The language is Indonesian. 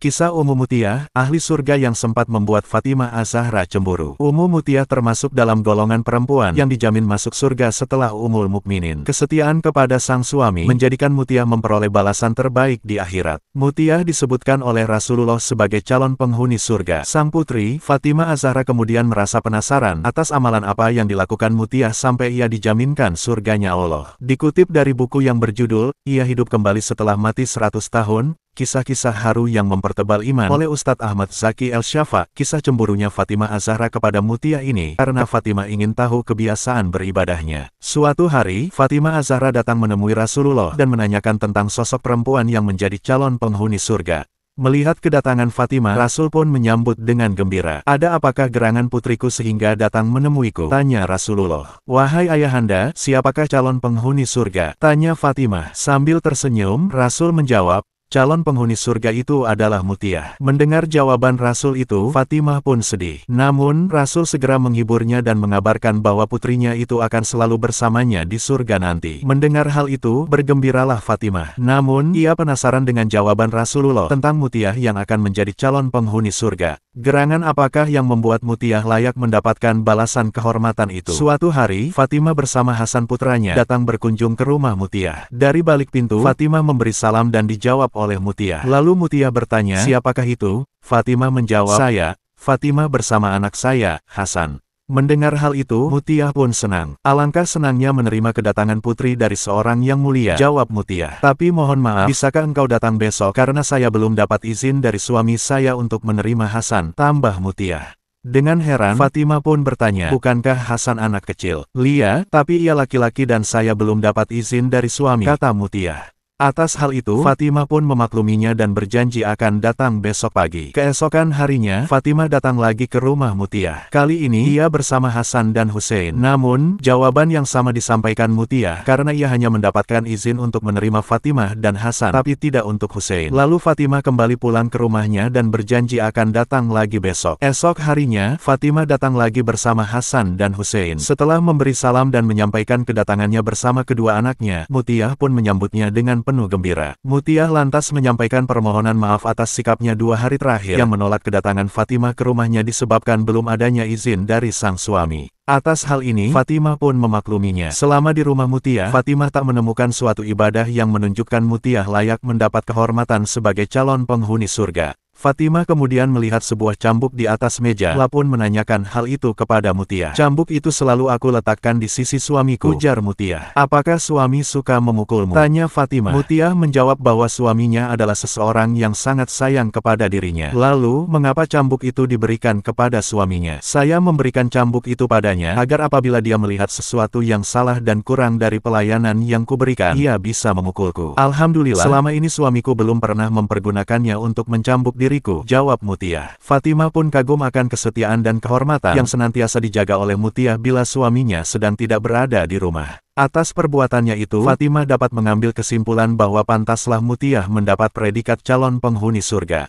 Kisah Ummu Mutiyah, ahli surga yang sempat membuat Fatimah Az-Zahra cemburu. Ummu Mutiyah termasuk dalam golongan perempuan yang dijamin masuk surga setelah Ummul Mukminin. Kesetiaan kepada sang suami menjadikan Mutiyah memperoleh balasan terbaik di akhirat. Mutiyah disebutkan oleh Rasulullah sebagai calon penghuni surga. Sang putri, Fatimah Az-Zahra kemudian merasa penasaran atas amalan apa yang dilakukan Mutiyah sampai ia dijaminkan surganya Allah. Dikutip dari buku yang berjudul, Ia Hidup Kembali Setelah Mati 100 Tahun, Kisah-kisah haru yang mempertebal iman oleh Ustadz Ahmad Zaki El-Syafa, kisah cemburunya Fatimah Az-Zahra kepada Mutiyah ini karena Fatimah ingin tahu kebiasaan beribadahnya. Suatu hari, Fatimah Az-Zahra datang menemui Rasulullah dan menanyakan tentang sosok perempuan yang menjadi calon penghuni surga. Melihat kedatangan Fatimah, Rasul pun menyambut dengan gembira. "Ada apakah gerangan putriku sehingga datang menemuiku?" tanya Rasulullah. "Wahai ayahanda, siapakah calon penghuni surga?" tanya Fatimah. Sambil tersenyum, Rasul menjawab, "Calon penghuni surga itu adalah Mutiyah." Mendengar jawaban Rasul itu, Fatimah pun sedih. Namun, Rasul segera menghiburnya dan mengabarkan bahwa putrinya itu akan selalu bersamanya di surga nanti. Mendengar hal itu, bergembiralah Fatimah. Namun, ia penasaran dengan jawaban Rasulullah tentang Mutiyah yang akan menjadi calon penghuni surga. Gerangan apakah yang membuat Mutiyah layak mendapatkan balasan kehormatan itu? Suatu hari, Fatimah bersama Hasan putranya datang berkunjung ke rumah Mutiyah. Dari balik pintu, Fatimah memberi salam dan dijawab oleh Mutiyah. Lalu Mutiyah bertanya, "Siapakah itu?" Fatimah menjawab, "Saya, Fatimah bersama anak saya, Hasan." Mendengar hal itu, Mutiyah pun senang. "Alangkah senangnya menerima kedatangan putri dari seorang yang mulia," jawab Mutiyah. "Tapi mohon maaf, bisakah engkau datang besok karena saya belum dapat izin dari suami saya untuk menerima Hasan," tambah Mutiyah. Dengan heran, Fatimah pun bertanya, "Bukankah Hasan anak kecil?" "Iya, tapi ia laki-laki dan saya belum dapat izin dari suami," kata Mutiyah. Atas hal itu, Fatimah pun memakluminya dan berjanji akan datang besok pagi. Keesokan harinya, Fatimah datang lagi ke rumah Mutiyah. Kali ini, ia bersama Hasan dan Hussein. Namun, jawaban yang sama disampaikan Mutiyah karena ia hanya mendapatkan izin untuk menerima Fatimah dan Hasan, tapi tidak untuk Hussein. Lalu Fatimah kembali pulang ke rumahnya dan berjanji akan datang lagi besok. Esok harinya, Fatimah datang lagi bersama Hasan dan Hussein. Setelah memberi salam dan menyampaikan kedatangannya bersama kedua anaknya, Mutiyah pun menyambutnya dengan penuh gembira. Mutiyah lantas menyampaikan permohonan maaf atas sikapnya 2 hari terakhir yang menolak kedatangan Fatimah ke rumahnya disebabkan belum adanya izin dari sang suami. Atas hal ini, Fatimah pun memakluminya. Selama di rumah Mutiyah, Fatimah tak menemukan suatu ibadah yang menunjukkan Mutiyah layak mendapat kehormatan sebagai calon penghuni surga. Fatimah kemudian melihat sebuah cambuk di atas meja, lalu pun menanyakan hal itu kepada Mutiyah. "Cambuk itu selalu aku letakkan di sisi suamiku," ujar Mutiyah. "Apakah suami suka memukulmu?" tanya Fatimah. Mutiyah menjawab bahwa suaminya adalah seseorang yang sangat sayang kepada dirinya. "Lalu, mengapa cambuk itu diberikan kepada suaminya?" "Saya memberikan cambuk itu padanya agar apabila dia melihat sesuatu yang salah dan kurang dari pelayanan yang kuberikan, ia bisa memukulku. Alhamdulillah, selama ini suamiku belum pernah mempergunakannya untuk mencambuk diriku," jawab Mutiyah. Fatimah pun kagum akan kesetiaan dan kehormatan yang senantiasa dijaga oleh Mutiyah bila suaminya sedang tidak berada di rumah. Atas perbuatannya itu, Fatimah dapat mengambil kesimpulan bahwa pantaslah Mutiyah mendapat predikat calon penghuni surga.